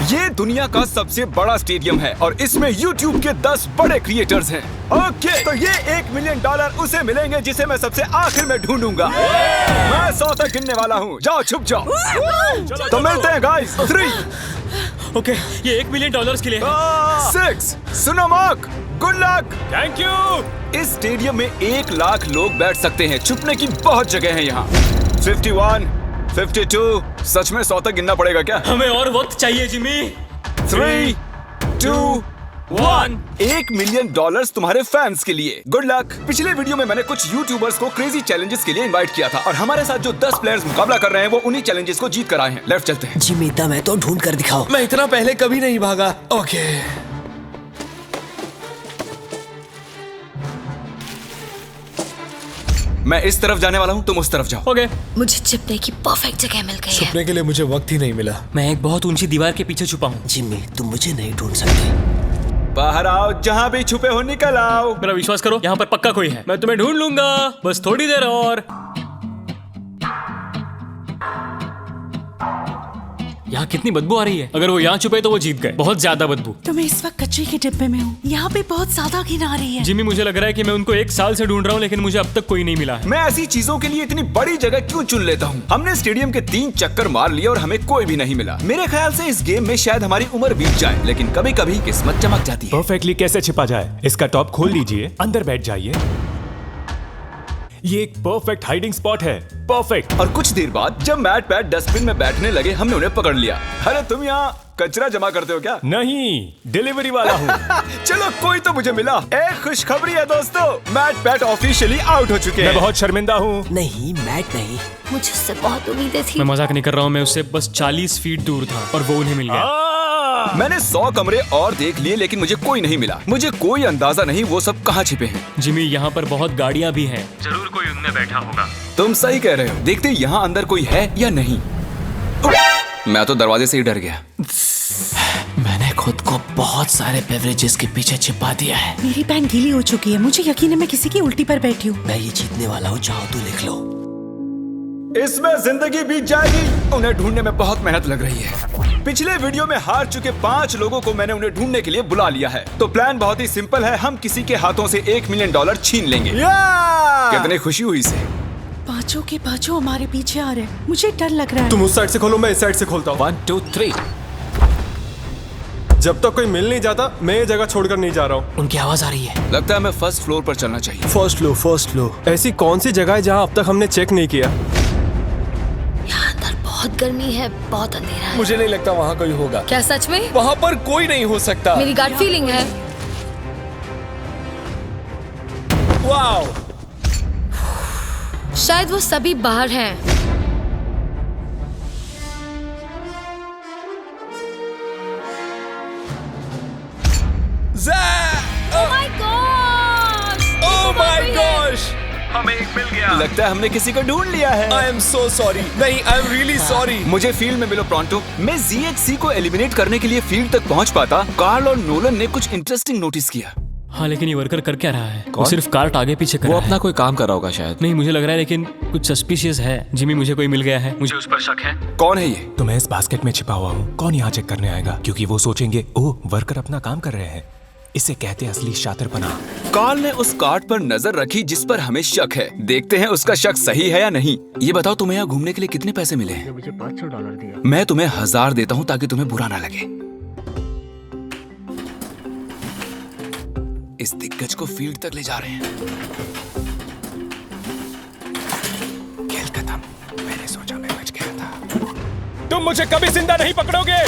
ये दुनिया का सबसे बड़ा स्टेडियम है और इसमें YouTube के 10 बड़े क्रिएटर्स हैं। ओके, तो ये $1 मिलियन उसे मिलेंगे जिसे मैं सबसे आखिर में ढूंढूंगा। मैं 100 तक गिनने वाला हूँ। जाओ छुप जाओ। तो मिलते हैं गाइस। 3 ओके, ये $1 मिलियन के लिए है। 6 सुनो mark, good luck. Thank you. इस स्टेडियम में 1 लाख लोग बैठ सकते हैं। छुपने की बहुत जगह है यहाँ। 51, 52, सच में 100 तक गिनना पड़ेगा क्या? हमें और वक्त चाहिए जिमी। 3, 2, 1। $1 मिलियन तुम्हारे फैंस के लिए। Good luck. पिछले वीडियो में मैंने कुछ यूट्यूबर्स को क्रेजी चैलेंजेस के लिए इनवाइट किया था और हमारे साथ जो 10 प्लेयर्स मुकाबला कर रहे हैं वो उन्हीं चैलेंजेस को जीत कर आए हैं। लेफ्ट चलते हैं। जिमी, दम है तो ढूंढ कर दिखाओ। मैं इतना पहले कभी नहीं भागा। ओके, मैं इस तरफ जाने वाला हूँ, तुम उस तरफ जाओ। ओके। मुझे छिपने की परफेक्ट जगह मिल गई है। छुपने के लिए मुझे वक्त ही नहीं मिला। मैं एक बहुत ऊंची दीवार के पीछे छुपा हूँ। जिमी, तुम मुझे नहीं ढूंढ सकते। बाहर आओ, जहाँ भी छुपे हो निकल आओ। मेरा विश्वास करो, यहाँ पर पक्का कोई है। मैं तुम्हें ढूंढ लूंगा, बस थोड़ी देर और। यहाँ कितनी बदबू आ रही है। अगर वो यहाँ छुपे तो वो जीत गए। बहुत ज्यादा बदबू। तो मैं इस वक्त कचरे के डिब्बे में हूँ। यहाँ पे बहुत ज्यादा घिन आ रही है। जिमी, मुझे लग रहा है कि मैं उनको 1 साल से ढूंढ रहा हूँ लेकिन मुझे अब तक कोई नहीं मिला है। मैं ऐसी चीजों के लिए इतनी बड़ी जगह क्यों चुन लेता हूँ? हमने स्टेडियम के 3 चक्कर मार लिए और हमें कोई भी नहीं मिला। मेरे ख्याल से इस गेम में शायद हमारी उम्र बीत जाए, लेकिन कभी कभी किस्मत चमक जाती है। परफेक्टली कैसे छिपा जाए? इसका टॉप खोल लीजिए, अंदर बैठ जाइए। ये एक परफेक्ट हाइडिंग स्पॉट है। परफेक्ट। और कुछ देर बाद जब मैट पैट डस्टबिन में बैठने लगे, हमने उन्हें पकड़ लिया। अरे तुम यहाँ कचरा जमा करते हो क्या? नहीं, डिलीवरी वाला हूँ। चलो, कोई तो मुझे मिला। एक खुशखबरी है दोस्तों, मैट पैट ऑफिशियली आउट हो चुके मैं हैं। बहुत शर्मिंदा हूँ। नहीं, मैट नहीं। मुझे उससे बहुत उम्मीदें थी। मैं मजाक नहीं कर रहा हूँ, मैं उससे बस 40 फीट दूर था और वो उन्हें मिल गया। मैंने 100 कमरे और देख लिए लेकिन मुझे कोई नहीं मिला। मुझे कोई अंदाजा नहीं वो सब कहाँ छिपे हैं। जिमी, यहाँ पर बहुत गाड़ियाँ भी हैं। जरूर कोई उनमें बैठा होगा। तुम सही कह रहे हो। देखते यहाँ अंदर कोई है या नहीं। मैं तो दरवाजे से ही डर गया। मैंने खुद को बहुत सारे बेवरेजेस के पीछे छिपा दिया है। मेरी पैंट गीली हो चुकी है। मुझे यकीन है मैं किसी की उल्टी पर बैठी हूँ। मैं ये जीतने वाला हूँ, चाहो तो लिख लो। इसमें जिंदगी बीत जाएगी। उन्हें ढूंढने में बहुत मेहनत लग रही है। पिछले वीडियो में हार चुके 5 लोगों को मैंने उन्हें ढूंढने के लिए बुला लिया है। तो प्लान बहुत ही सिंपल है। हम किसी के हाथों से $1 मिलियन छीन लेंगे। कितनी खुशी हुई इसे। पांचों के पांचों हमारे पीछे आ रहे हैं। मुझे डर लग रहा है। तुम उस साइड से खोलो, मैं इस साइड से खोलता हूँ। 1, 2, 3। जब तक कोई मिल नहीं जाता, मैं ये जगह छोड़कर नहीं जा रहा हूँ। उनकी आवाज आ रही है। लगता है हमें फर्स्ट फ्लोर पर चलना चाहिए। First flow. ऐसी कौन सी जगह है जहाँ अब तक हमने चेक नहीं किया? यहाँ अंदर बहुत गर्मी है, बहुत अंधेरा है। मुझे नहीं लगता वहाँ कोई होगा। क्या सच में? वहाँ पर कोई नहीं हो सकता। मेरी गट फीलिंग है। वाओ, शायद वो सभी बाहर हैं। ओह माय गॉश, हमें एक मिल गया। लगता है हमने किसी को ढूंढ लिया है। I am so sorry. नहीं, आई एम रियली सॉरी। मुझे फील्ड में मिलो प्रॉन्टो। मैं ZHC को एलिमिनेट करने के लिए फील्ड तक पहुंच पाता। कार्ल और नोलन ने कुछ इंटरेस्टिंग नोटिस किया। हाँ, लेकिन ये वर्कर कर क्या रहा है? वो सिर्फ कार्ट आगे पीछे कर रहा है। कोई काम कर रहा होगा शायद। नहीं, मुझे लग रहा है लेकिन कुछ सस्पिशियस है। जिमी, मुझे कोई मिल गया है। मुझे उस पर शक है। कौन है ये? तो मैं इस बास्केट में छिपा हुआ हूँ। कौन यहाँ चेक करने आएगा? क्योंकि वो सोचेंगे, ओह, वर्कर अपना काम कर रहे हैं। इसे कहते हैं असली शातिरपना। कार्ल ने उस कार्ड पर नजर रखी जिस पर हमें शक है। देखते हैं उसका शक सही है या नहीं। ये बताओ, तुम्हें यहाँ घूमने के लिए कितने पैसे मिले हैं? मुझे $500 दिया। मैं तुम्हें 1000 देता हूँ ताकि तुम्हें बुरा ना लगे। इस दिग्गज को फील्ड तक ले जा रहे हैं। खेल खत्म। मैंने सोचा मैं बच गया था। तुम मुझे कभी जिंदा नहीं पकड़ोगे।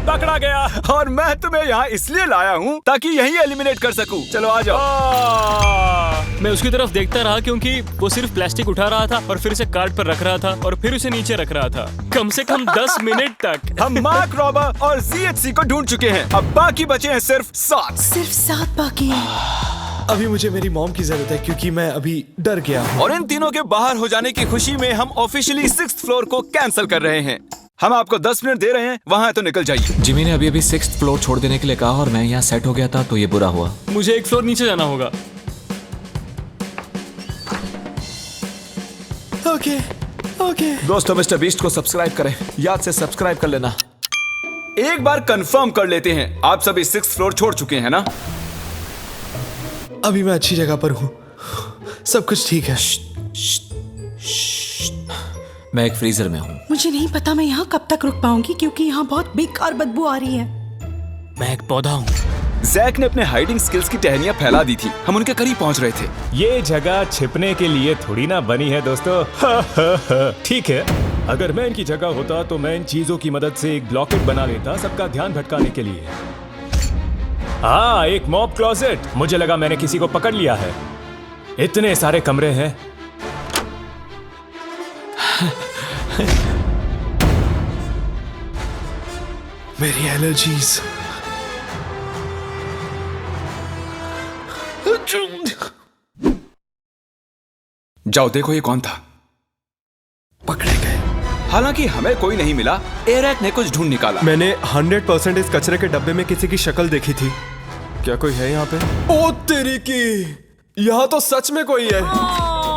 पकड़ा गया। और मैं तुम्हें यहाँ इसलिए लाया हूँ ताकि यही एलिमिनेट कर सकूं। चलो आ जाओ। मैं उसकी तरफ देखता रहा क्योंकि वो सिर्फ प्लास्टिक उठा रहा था और फिर उसे कार्ट पर रख रहा था और फिर उसे नीचे रख रहा था, कम से कम 10 मिनट तक। हम मार्क रॉबर और ZHC को ढूंढ चुके हैं। अब बाकी बचे हैं सिर्फ 7। सिर्फ 7 बाकी हैं। अभी मुझे मेरी मॉम की जरूरत है क्योंकि मैं अभी डर गया हूँ। और इन तीनों के बाहर हो जाने की खुशी में हम ऑफिशियली 6th फ्लोर को कैंसिल कर रहे हैं। हम आपको 10 मिनट दे रहे हैं, वहाँ है तो निकल जाइए। जिमी ने अभी 6th फ्लोर छोड़ देने के लिए कहा और मैं यहाँ सेट हो गया था तो ये बुरा हुआ। मुझे 1 फ्लोर नीचे जाना होगा। ओके, दोस्तों मिस्टर बीस्ट को सब्सक्राइब करें, याद से सब्सक्राइब कर लेना। एक बार कंफर्म कर लेते हैं, आप सभी 6th फ्लोर छोड़ चुके हैं ना? अभी मैं अच्छी जगह पर हूँ, सब कुछ ठीक है। मैं एक फ्रीजर में हूँ। मुझे नहीं पता मैं यहाँ कब तक रुक पाऊंगी क्योंकि यहाँ बहुत बेकार बदबू आ रही है। मैं एक पौधा हूँ। जैक ने अपने हाइडिंग स्किल्स की टहनियां फैला दी थी, हम उनके करीब पहुंच रहे थे। ये जगह छिपने के लिए थोड़ी ना बनी है दोस्तों। ठीक है, अगर मैं इनकी जगह होता तो मैं इन चीजों की मदद से एक ब्लॉकेट बना लेता सबका ध्यान भटकाने के लिए। हाँ, एक मॉब क्लोजेट। मुझे लगा मैंने किसी को पकड़ लिया है। इतने सारे कमरे हैं। मेरी एलर्जीज। जाओ देखो ये कौन था। पकड़े गए। हालांकि हमें कोई नहीं मिला, एरैक ने कुछ ढूंढ निकाला। मैंने 100% इस कचरे के डब्बे में किसी की शक्ल देखी थी। क्या कोई है यहाँ पे? ओ तेरी की, यहाँ तो सच में कोई है।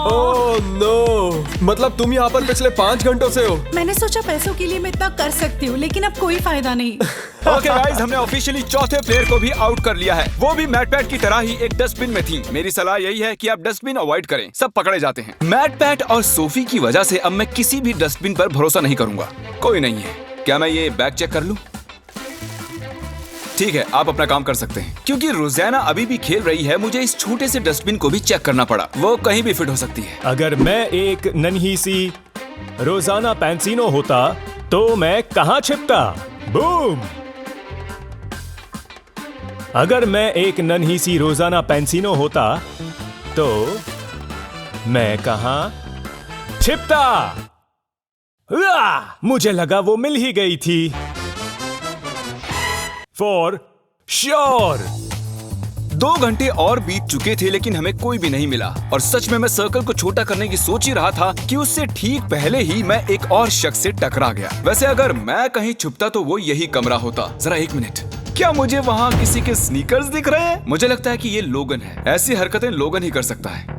ओह नो, मतलब तुम यहाँ पर पिछले 5 घंटों से हो। मैंने सोचा पैसों के लिए मैं इतना कर सकती हूँ, लेकिन अब कोई फायदा नहीं। ओके गाइस, हमने ऑफिशियली चौथे प्लेयर को भी आउट कर लिया है। वो भी मैट पैट की तरह ही एक डस्टबिन में थी। मेरी सलाह यही है कि आप डस्टबिन अवॉइड करें, सब पकड़े जाते हैं। मैट पैट और सोफी की वजह से अब मैं किसी भी डस्टबिन पर भरोसा नहीं करूंगा। कोई नहीं है। क्या मैं ये बैग चेक कर लूं? ठीक है, आप अपना काम कर सकते हैं। क्योंकि रोजाना अभी भी खेल रही है, मुझे इस छोटे से डस्टबिन को भी चेक करना पड़ा। वो कहीं भी फिट हो सकती है। अगर मैं एक नन्ही सी रोजाना पैंसिनो होता तो मैं कहाँ छिपता? बूम! अगर मैं एक नन्ही सी रोजाना पैंसिनो होता तो मैं कहाँ छिपता? मुझे लगा वो मिल ही गई थी। For sure. 2 घंटे और बीत चुके थे लेकिन हमें कोई भी नहीं मिला। और सच में मैं सर्कल को छोटा करने की सोच ही रहा था कि उससे ठीक पहले ही मैं एक और शख्स से टकरा गया। वैसे अगर मैं कहीं छुपता तो वो यही कमरा होता। जरा 1 मिनट, क्या मुझे वहाँ किसी के स्नीकर्स दिख रहे हैं? मुझे लगता है कि ये लोगन है। ऐसी हरकतें लोगन ही कर सकता है।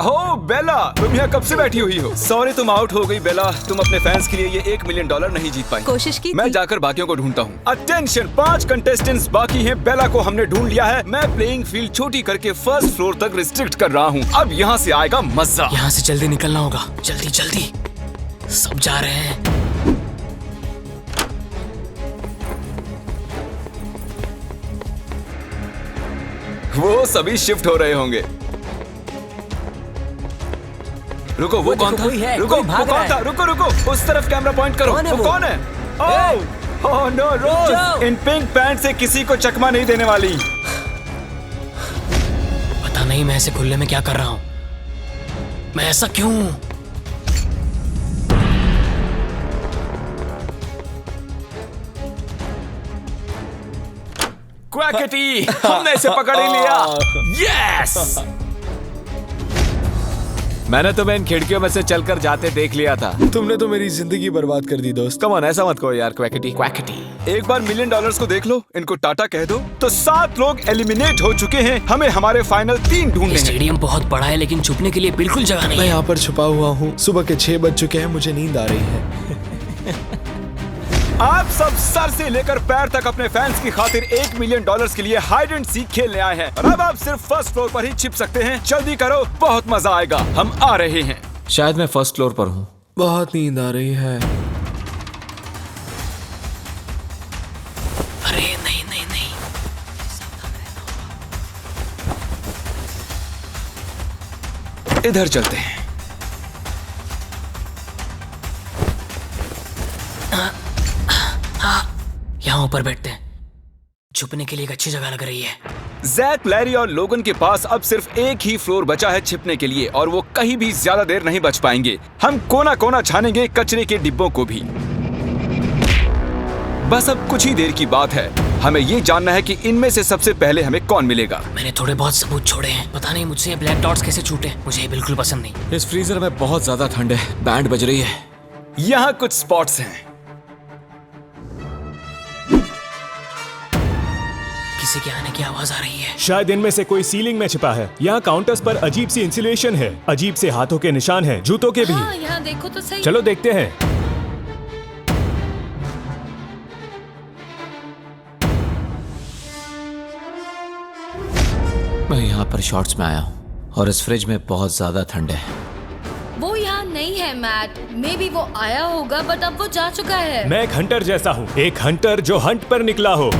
हो बेला, तुम यहाँ कब से बैठी हुई हो? सॉरी तुम आउट हो गई बेला। तुम अपने फैंस के लिए ये $1 मिलियन नहीं जीत पाई। कोशिश की मैं थी। जाकर बाकियों को ढूंढता हूँ। अटेंशन, 5 कंटेस्टेंट्स बाकी हैं। बेला को हमने ढूंढ लिया है। मैं प्लेइंग फील्ड छोटी करके 1st फ्लोर तक रिस्ट्रिक्ट कर रहा हूँ। अब यहाँ से आएगा मजा। यहाँ से जल्दी निकलना होगा। जल्दी जल्दी, सब जा रहे हैं। वो सभी शिफ्ट हो रहे होंगे। रुको, वो कौन था? रुको, वो कौन था? रुको रुको, उस तरफ कैमरा पॉइंट करो। वो कौन है? ओह नो, रोज इन पिंक पैंट से किसी को चकमा नहीं देने वाली। पता नहीं मैं ऐसे खुले में क्या कर रहा हूँ। मैं ऐसा क्यों? क्वैकेटी, हमने इसे पकड़ ही लिया। यस! मैंने तुम्हें इन खिड़कियों में से चलकर जाते देख लिया था। तुमने तो मेरी जिंदगी बर्बाद कर दी दोस्त। कम ऑन, ऐसा मत कहो यार। क्वैकेटी क्वैकेटी। एक बार $1 मिलियन को देख लो, इनको टाटा कह दो। तो 7 लोग एलिमिनेट हो चुके हैं। हमें हमारे फाइनल 3 ढूंढने हैं। स्टेडियम बहुत बड़ा है लेकिन छुपने के लिए बिल्कुल जगह नहीं मैं है। यहाँ पर छुपा हुआ हूँ। सुबह के 6 बज चुके हैं, मुझे नींद आ रही है। आप सब सर से लेकर पैर तक अपने फैंस की खातिर $1 मिलियन के लिए हाइड एंड सीक खेलने आए हैं। और अब आप सिर्फ 1st फ्लोर पर ही छिप सकते हैं। जल्दी करो, बहुत मजा आएगा। हम आ रहे हैं। शायद मैं 1st फ्लोर पर हूँ। बहुत नींद आ रही है। अरे नहीं नहीं नहीं, इधर चलते हैं। यहाँ ऊपर बैठते हैं। छुपने के लिए एक अच्छी जगह लग रही है। जैक, लैरी और लोगन के पास अब सिर्फ एक ही फ्लोर बचा है छिपने के लिए और वो कहीं भी ज्यादा देर नहीं बच पाएंगे। हम कोना कोना छानेंगे, कचरे के डिब्बों को भी। बस अब कुछ ही देर की बात है। हमें ये जानना है कि इनमें से सबसे पहले हमें कौन मिलेगा। मैंने थोड़े बहुत सबूत छोड़े हैं। पता नहीं मुझसे ये ब्लैक डॉट्स कैसे छूटे। मुझे ये बिल्कुल पसंद नहीं। इस फ्रीजर में बहुत ज्यादा ठंड है। बैंड बज रही है। यहाँ कुछ स्पॉट्स हैं। किसी के आने की आवाज आ रही है। शायद इनमें से कोई सीलिंग में छिपा है। यहाँ काउंटर्स पर अजीब सी इंसुलेशन है, अजीब से हाथों के निशान हैं, जूतों के भी। हाँ, यहाँ देखो तो सही। चलो देखते हैं। मैं यहाँ पर शॉर्ट्स में आया हूँ और इस फ्रिज में बहुत ज्यादा ठंड है। वो यहाँ नहीं है मैट। मे बी वो आया होगा बट अब वो जा चुका है। मैं एक हंटर जैसा हूँ, एक हंटर जो हंट पर निकला हो।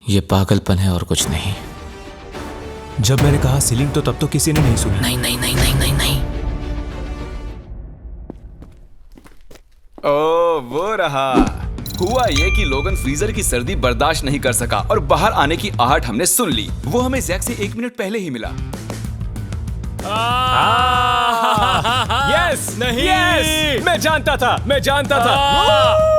ये पागलपन है और कुछ नहीं। जब मैंने कहा सीलिंग तो तब तो किसी ने नहीं सुना। नहीं नहीं नहीं नहीं नहीं नहीं। ओ वो रहा। हुआ ये कि लोगन फ्रीजर की सर्दी बर्दाश्त नहीं कर सका और बाहर आने की आहट हमने सुन ली। वो हमें जैक से 1 मिनट पहले ही मिला। यस नहीं, यस मैं जानता था, मैं जानता था।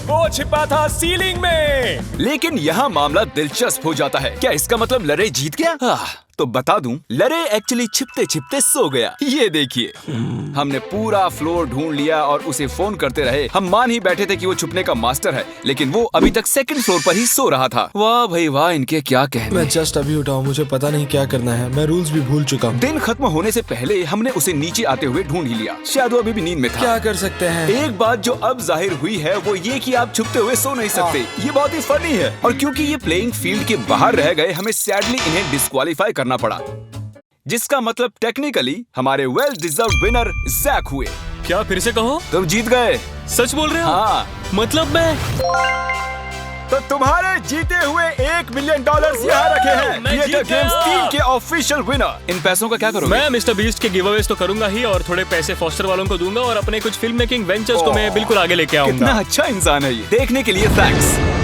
वो छिपा था सीलिंग में। लेकिन यहाँ मामला दिलचस्प हो जाता है। क्या इसका मतलब लरे जीत गया? तो बता दूं, लरे एक्चुअली छिपते छिपते सो गया। ये देखिए, हमने पूरा फ्लोर ढूंढ लिया और उसे फोन करते रहे। हम मान ही बैठे थे कि वो छुपने का मास्टर है, लेकिन वो अभी तक 2nd फ्लोर पर ही सो रहा था। वाह भाई वाह, इनके क्या कहने। मैं जस्ट अभी उठा हूँ, मुझे पता नहीं क्या करना है। मैं रूल्स भी भूल चुका हूँ। दिन खत्म होने से पहले हमने उसे नीचे आते हुए ढूंढ ही लिया। शायद वो अभी भी नींद में था। क्या कर सकते हैं? एक बात जो अब जाहिर हुई है वो ये कि आप छुपते हुए सो नहीं सकते। ये बहुत ही फनी है। और क्योंकि ये प्लेइंग फील्ड के बाहर रह गए, हमें सैडली इन्हें डिस्क्वालीफाई करना पड़ा, जिसका मतलब टेक्निकली हमारे वेल डिजर्व्ड विनर जैक हुए। क्या फिर से कहो? तुम जीत गए। सच बोल रहे हो? हाँ। मतलब मैं तो तुम्हारे जीते हुए $1 मिलियन यहाँ रखे हैं। मैं क्रिएटर जीत गया। गेम्स 3 के ऑफिशियल विनर। इन पैसों का क्या करोगे? मैं मिस्टर बीस्ट के गिवअवेज तो करूंगा ही, और थोड़े पैसे फॉस्टर वालों को दूंगा, और अपने कुछ फिल्म मेकिंग वेंचर्स को मैं बिल्कुल आगे लेके कितना आऊंगा। अच्छा इंसान है ये। देखने के लिए थैंक्स।